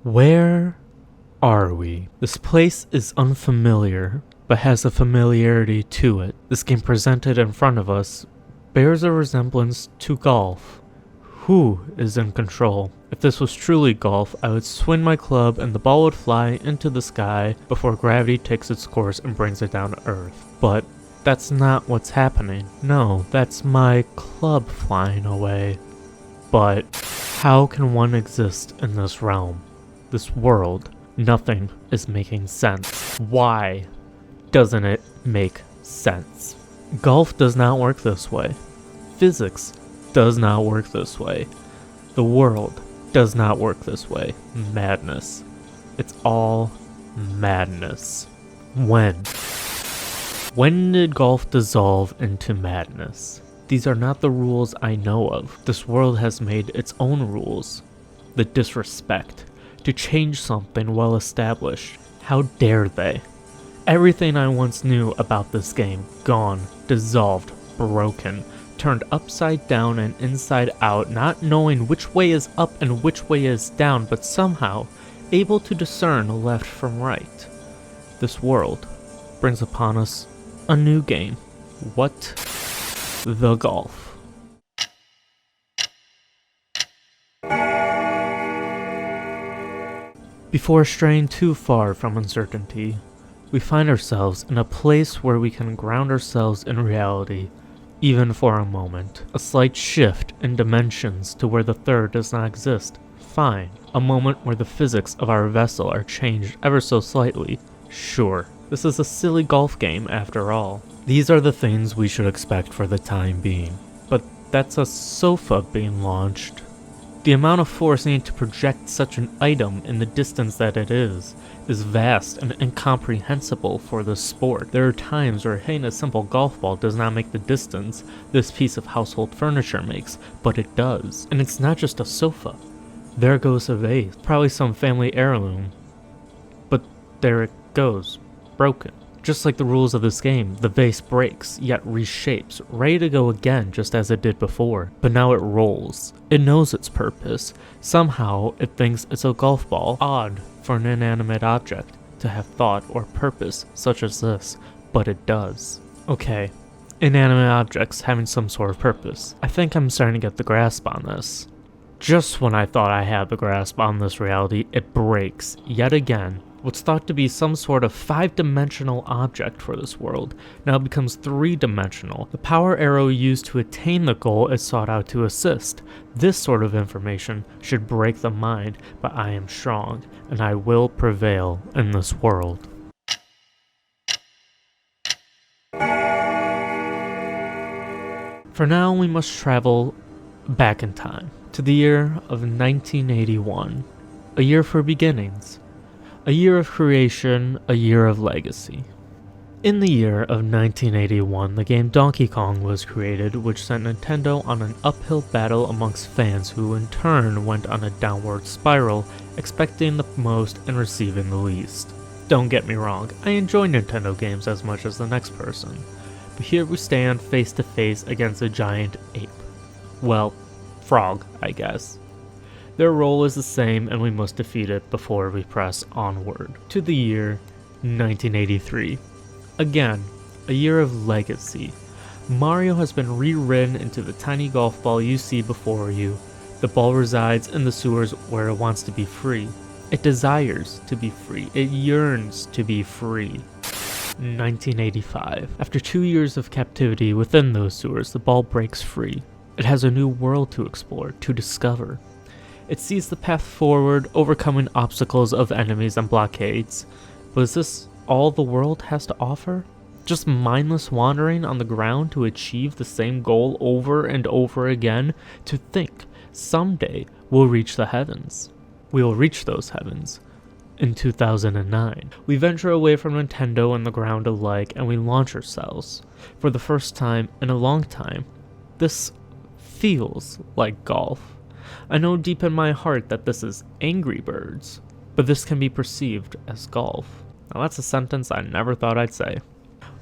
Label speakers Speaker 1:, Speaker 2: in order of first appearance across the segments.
Speaker 1: Where are we? This place is unfamiliar, but has a familiarity to it. This game presented in front of us bears a resemblance to golf. Who is in control? If this was truly golf, I would swing my club and the ball would fly into the sky before gravity takes its course and brings it down to Earth. But that's not what's happening. No, that's my club flying away. But how can one exist in this realm? This world? Nothing is making sense. Why doesn't it make sense? Golf does not work this way. Physics does not work this way. The world does not work this way. Madness. It's all madness. When? When did golf dissolve into madness? These are not the rules I know of. This world has made its own rules. The disrespect. To change something well established. How dare they? Everything I once knew about this game, gone, dissolved, broken, turned upside down and inside out, not knowing which way is up and which way is down, but somehow able to discern left from right. This world brings upon us a new game. What? The golf. Before straying too far from uncertainty, we find ourselves in a place where we can ground ourselves in reality, even for a moment. A slight shift in dimensions to where the third does not exist. Fine. A moment where the physics of our vessel are changed ever so slightly. Sure. This is a silly golf game after all. These are the things we should expect for the time being. But that's a sofa being launched. The amount of force needed to project such an item in the distance that it is vast and incomprehensible for this sport. There are times where hitting a simple golf ball does not make the distance this piece of household furniture makes, but it does. And it's not just a sofa. There goes a vase, probably some family heirloom. But there it goes, broken. Just like the rules of this game, the vase breaks, yet reshapes, ready to go again just as it did before. But now it rolls. It knows its purpose. Somehow, it thinks it's a golf ball. Odd for an inanimate object to have thought or purpose such as this, but it does. Okay, inanimate objects having some sort of purpose. I think I'm starting to get the grasp on this. Just when I thought I had the grasp on this reality, it breaks, yet again. What's thought to be some sort of 5-dimensional object for this world now becomes 3-dimensional. The power arrow used to attain the goal is sought out to assist. This sort of information should break the mind, but I am strong, and I will prevail in this world. For now, we must travel back in time, to the year of 1981, a year for beginnings. A year of creation, a year of legacy. In the year of 1981, the game Donkey Kong was created, which sent Nintendo on an uphill battle amongst fans who in turn went on a downward spiral, expecting the most and receiving the least. Don't get me wrong, I enjoy Nintendo games as much as the next person, but here we stand face to face against a giant ape. Well, frog, I guess. Their role is the same and we must defeat it before we press onward. To the year 1983. Again, a year of legacy. Mario has been rewritten into the tiny golf ball you see before you. The ball resides in the sewers where it wants to be free. It desires to be free. It yearns to be free. 1985. After 2 years of captivity within those sewers, the ball breaks free. It has a new world to explore, to discover. It sees the path forward, overcoming obstacles of enemies and blockades. But is this all the world has to offer? Just mindless wandering on the ground to achieve the same goal over and over again? To think, someday we'll reach the heavens. We will reach those heavens. In 2009, we venture away from Nintendo and the ground alike and we launch ourselves. For the first time in a long time, this feels like golf. I know deep in my heart that this is Angry Birds, but this can be perceived as golf. Now that's a sentence I never thought I'd say.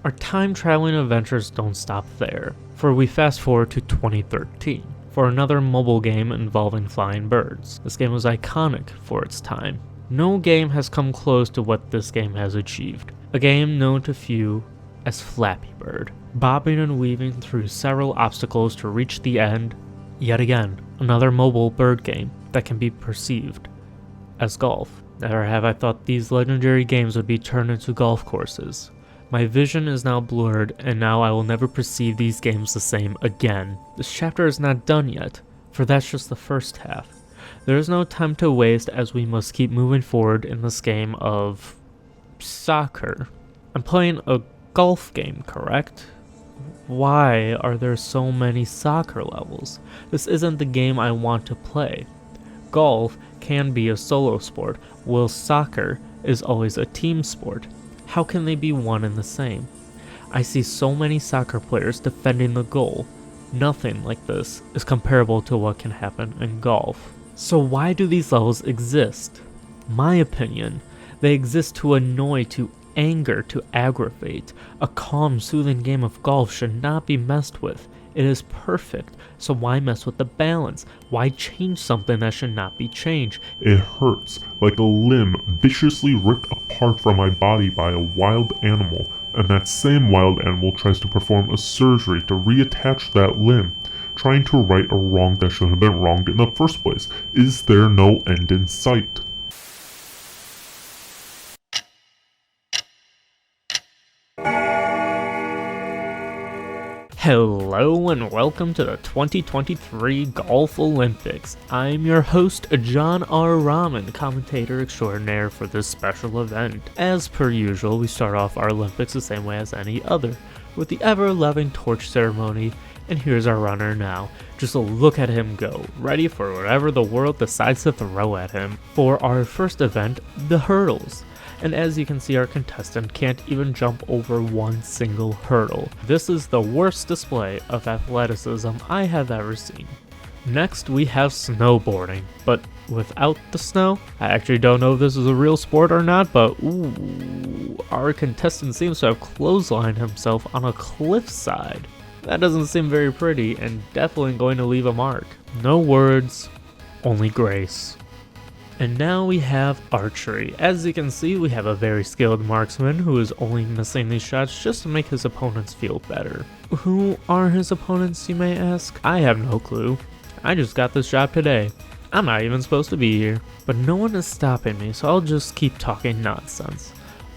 Speaker 1: Our time-traveling adventures don't stop there, for we fast forward to 2013, for another mobile game involving flying birds. This game was iconic for its time. No game has come close to what this game has achieved. A game known to few as Flappy Bird, bobbing and weaving through several obstacles to reach the end. Yet again, another mobile bird game that can be perceived as golf. Never have I thought these legendary games would be turned into golf courses. My vision is now blurred, and now I will never perceive these games the same again. This chapter is not done yet, for that's just the first half. There is no time to waste as we must keep moving forward in this game of soccer. I'm playing a golf game, correct? Why are there so many soccer levels? This isn't the game I want to play. Golf can be a solo sport, while soccer is always a team sport. How can they be one and the same? I see so many soccer players defending the goal. Nothing like this is comparable to what can happen in golf. So why do these levels exist? My opinion, they exist to annoy, to anger, to aggravate. A calm, soothing game of golf should not be messed with. It is perfect, so why mess with the balance? Why change something that should not be changed?
Speaker 2: It hurts, like a limb viciously ripped apart from my body by a wild animal, and that same wild animal tries to perform a surgery to reattach that limb, trying to right a wrong that should have been wronged in the first place. Is there no end in sight?
Speaker 1: Hello and welcome to the 2023 Golf Olympics. I'm your host, JohnRamen, commentator extraordinaire for this special event. As per usual, we start off our Olympics the same way as any other, with the ever-loving torch ceremony, and here's our runner now. Just look at him go, ready for whatever the world decides to throw at him. For our first event, the hurdles. And as you can see, our contestant can't even jump over one single hurdle. This is the worst display of athleticism I have ever seen. Next, we have snowboarding, but without the snow. I actually don't know if this is a real sport or not, but ooh, our contestant seems to have clotheslined himself on a cliffside. That doesn't seem very pretty and definitely going to leave a mark. No words, only grace. And now we have archery. As you can see, we have a very skilled marksman who is only missing these shots just to make his opponents feel better. Who are his opponents, you may ask? I have no clue. I just got this job today. I'm not even supposed to be here. But no one is stopping me, so I'll just keep talking nonsense.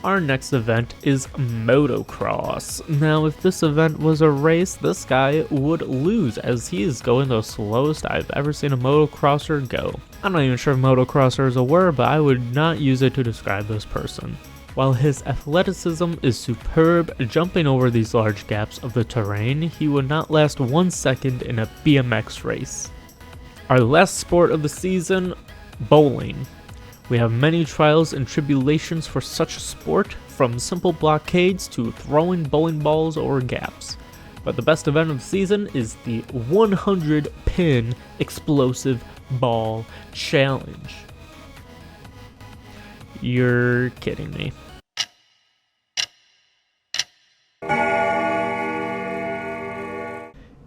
Speaker 1: Our next event is motocross. Now, if this event was a race, this guy would lose as he is going the slowest I've ever seen a motocrosser go. I'm not even sure if motocrosser is a word, but I would not use it to describe this person. While his athleticism is superb, jumping over these large gaps of the terrain, he would not last 1 second in a BMX race. Our last sport of the season, bowling. We have many trials and tribulations for such a sport, from simple blockades to throwing bowling balls over gaps. But the best event of the season is the 100 pin explosive ball challenge. You're kidding me.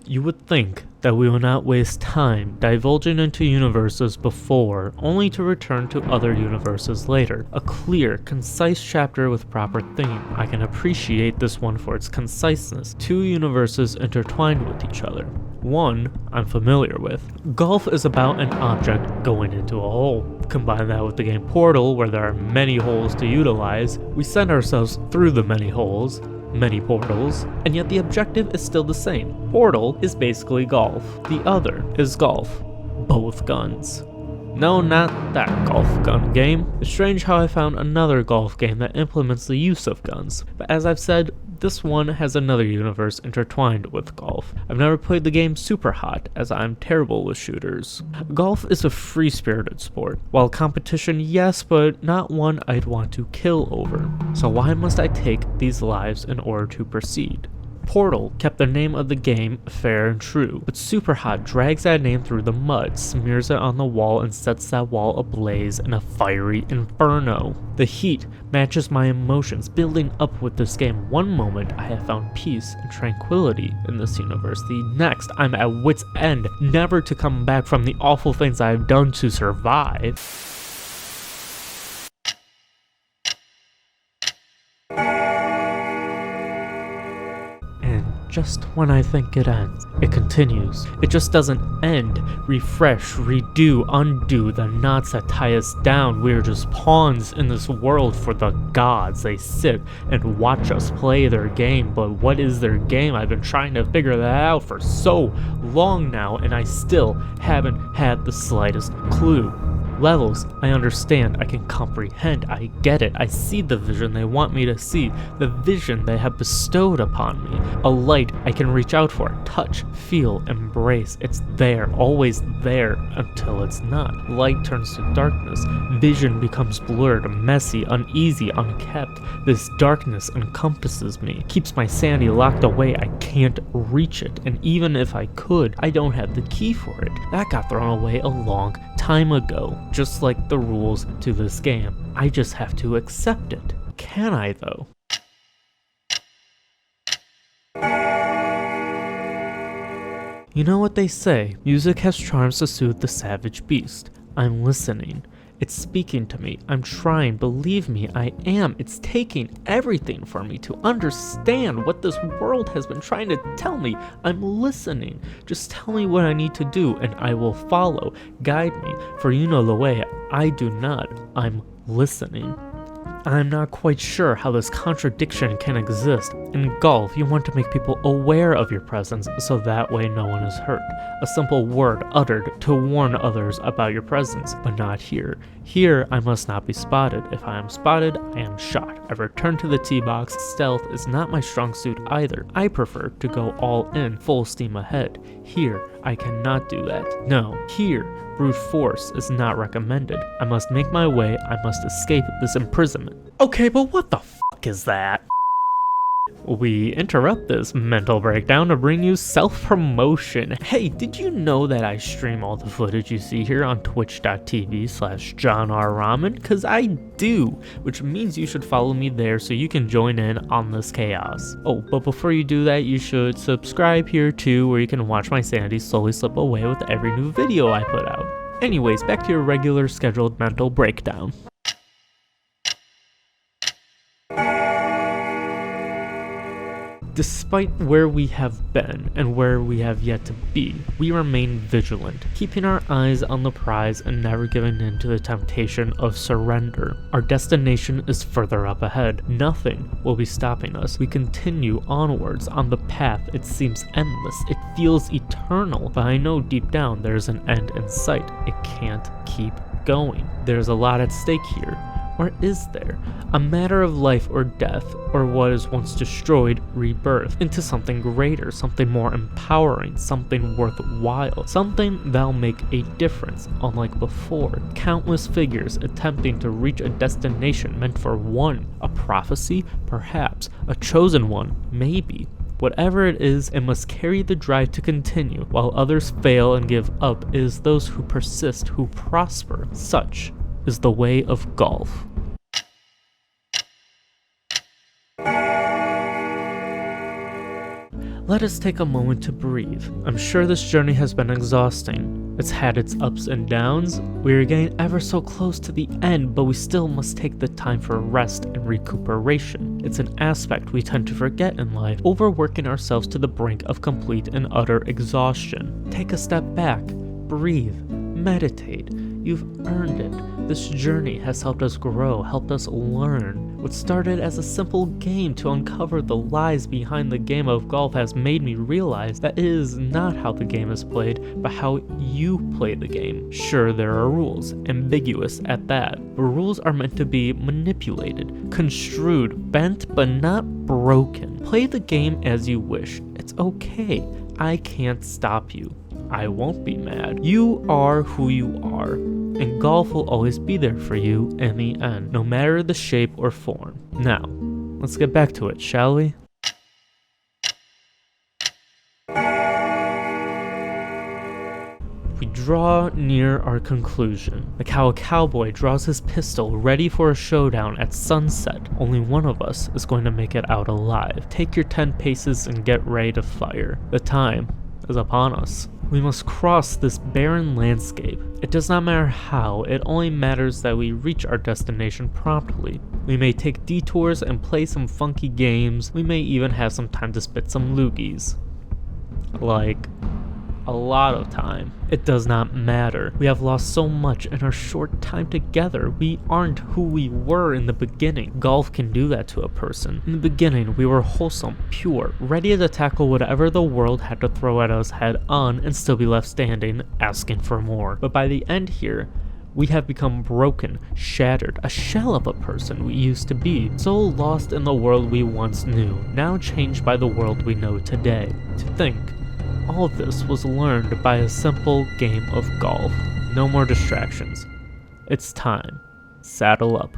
Speaker 1: You would think that we will not waste time divulging into universes before, only to return to other universes later. A clear, concise chapter with proper theme. I can appreciate this one for its conciseness. 2 universes intertwined with each other. One I'm familiar with. Golf is about an object going into a hole. Combine that with the game Portal, where there are many holes to utilize. We send ourselves through the many holes, many portals, and yet the objective is still the same. Portal is basically golf. The other is golf. Both guns. No, not that golf gun game. It's strange how I found another golf game that implements the use of guns, but as I've said, this one has another universe intertwined with golf. I've never played the game super hot, as I'm terrible with shooters. Golf is a free-spirited sport. While competition, yes, but not one I'd want to kill over. So why must I take these lives in order to proceed? Portal kept the name of the game fair and true, but Superhot drags that name through the mud, smears it on the wall, and sets that wall ablaze in a fiery inferno. The heat matches my emotions building up with this game. One moment I have found peace and tranquility in this universe. The next I'm at wit's end, never to come back from the awful things I have done to survive. just when I think it ends, it continues. It just doesn't end. Refresh, redo, undo the knots that tie us down. We're just pawns in this world for the gods. They sit and watch us play their game, but what is their game? I've been trying to figure that out for so long now, and I still haven't had the slightest clue. Levels, I understand, I can comprehend, I get it, I see the vision they want me to see, the vision they have bestowed upon me. A light I can reach out for, touch, feel, embrace. It's there, always there, until it's not. Light turns to darkness, vision becomes blurred, messy, uneasy, unkept. This darkness encompasses me, keeps my sanity locked away. I can't reach it, and even if I could, I don't have the key for it. That got thrown away a long time ago. Just like the rules to this game. I just have to accept it. Can I, though? You know what they say, music has charms to soothe the savage beast. I'm listening. It's speaking to me. I'm trying. Believe me, I am. It's taking everything for me to understand what this world has been trying to tell me. I'm listening. Just tell me what I need to do, and I will follow. Guide me, for you know the way. I do not. I'm listening. I'm not quite sure how this contradiction can exist. In golf, you want to make people aware of your presence so that way no one is hurt. A simple word uttered to warn others about your presence, but not here. Here, I must not be spotted. If I am spotted, I am shot. I return to the tee box. Stealth is not my strong suit either. I prefer to go all in, full steam ahead. Here, I cannot do that. No, here, brute force is not recommended. I must make my way. I must escape this imprisonment. Okay, but what the fuck is that? We interrupt this mental breakdown to bring you self-promotion. Hey, did you know that I stream all the footage you see here on twitch.tv/JohnRamen? Cause I do, which means you should follow me there so you can join in on this chaos. Oh, but before you do that, you should subscribe here too, where you can watch my sanity slowly slip away with every new video I put out. Anyways, back to your regular scheduled mental breakdown. Despite where we have been and where we have yet to be, we remain vigilant, keeping our eyes on the prize and never giving in to the temptation of surrender. Our destination is further up ahead. Nothing will be stopping us. We continue onwards on the path. It seems endless. It feels eternal, but I know deep down there's an end in sight. It can't keep going. There's a lot at stake here. Or is there? A matter of life or death, or what is once destroyed, rebirth, into something greater, something more empowering, something worthwhile, something that'll make a difference, unlike before. Countless figures attempting to reach a destination meant for one. A prophecy? Perhaps. A chosen one? Maybe. Whatever it is, it must carry the drive to continue. While others fail and give up, it is those who persist who prosper. Such is the way of golf. Let us take a moment to breathe. I'm sure this journey has been exhausting. It's had its ups and downs. We are getting ever so close to the end, but we still must take the time for rest and recuperation. It's an aspect we tend to forget in life, overworking ourselves to the brink of complete and utter exhaustion. Take a step back, breathe, meditate. You've earned it. This journey has helped us grow, helped us learn. What started as a simple game to uncover the lies behind the game of golf has made me realize that it is not how the game is played, but how you play the game. Sure, there are rules, ambiguous at that, but rules are meant to be manipulated, construed, bent, but not broken. Play the game as you wish. It's okay. I can't stop you. I won't be mad. You are who you are, and golf will always be there for you in the end, no matter the shape or form. Now, let's get back to it, shall we? We draw near our conclusion, like how a cowboy draws his pistol ready for a showdown at sunset. Only one of us is going to make it out alive. Take your 10 paces and get ready to fire. The time is upon us. We must cross this barren landscape. It does not matter how, it only matters that we reach our destination promptly. We may take detours and play some funky games. We may even have some time to spit some loogies. Like, a lot of time. It does not matter. We have lost so much in our short time together. We aren't who we were in the beginning. Golf can do that to a person. In the beginning, we were wholesome, pure, ready to tackle whatever the world had to throw at us head on and still be left standing, asking for more. But by the end here, we have become broken, shattered, a shell of a person we used to be, so lost in the world we once knew, now changed by the world we know today. To think, all of this was learned by a simple game of golf. No more distractions. It's time. Saddle up.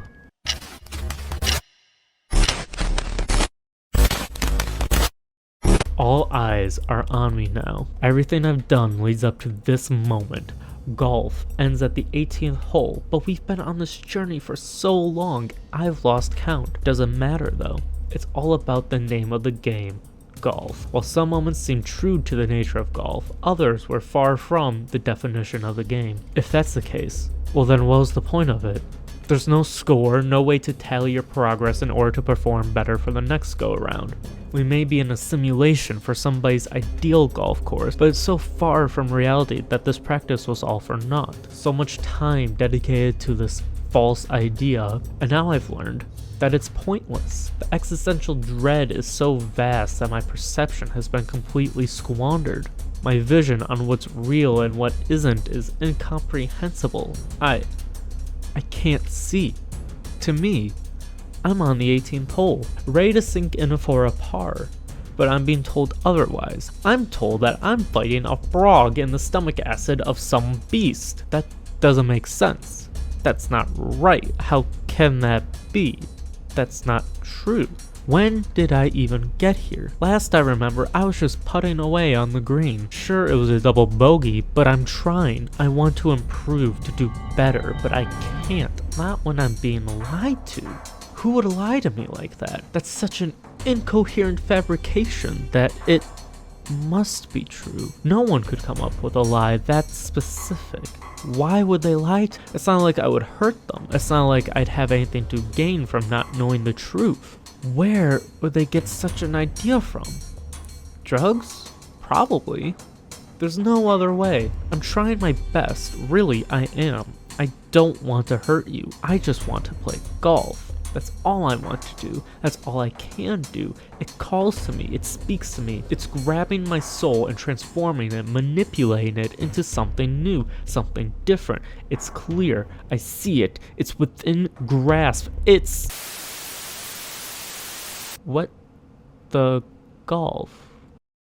Speaker 1: All eyes are on me now. Everything I've done leads up to this moment. Golf ends at the 18th hole, but we've been on this journey for so long, I've lost count. Doesn't matter though. It's all about the name of the game. Golf. While some moments seemed true to the nature of golf, others were far from the definition of the game. If that's the case, well then what was the point of it? There's no score, no way to tally your progress in order to perform better for the next go around. We may be in a simulation for somebody's ideal golf course, but it's so far from reality that this practice was all for naught. So much time dedicated to this false idea, and now I've learned that it's pointless. The existential dread is so vast that my perception has been completely squandered. My vision on what's real and what isn't is incomprehensible. I can't see. To me, I'm on the 18th hole, ready to sink in for a par. But I'm being told otherwise. I'm told that I'm fighting a frog in the stomach acid of some beast. That doesn't make sense. That's not right. How can that be? That's not true. When did I even get here? Last I remember, I was just putting away on the green. Sure, it was a double bogey, but I'm trying. I want to improve, to do better, but I can't. Not when I'm being lied to. Who would lie to me like that? That's such an incoherent fabrication that it must be true. No one could come up with a lie that specific. Why would they lie? It's not like I would hurt them. It's not like I'd have anything to gain from not knowing the truth. Where would they get such an idea from? Drugs? Probably. There's no other way. I'm trying my best. Really, I am. I don't want to hurt you. I just want to play golf. That's all I want to do. That's all I can do. It calls to me. It speaks to me. It's grabbing my soul and transforming it, manipulating it into something new, something different. It's clear. I see it. It's within grasp. It's... What the golf?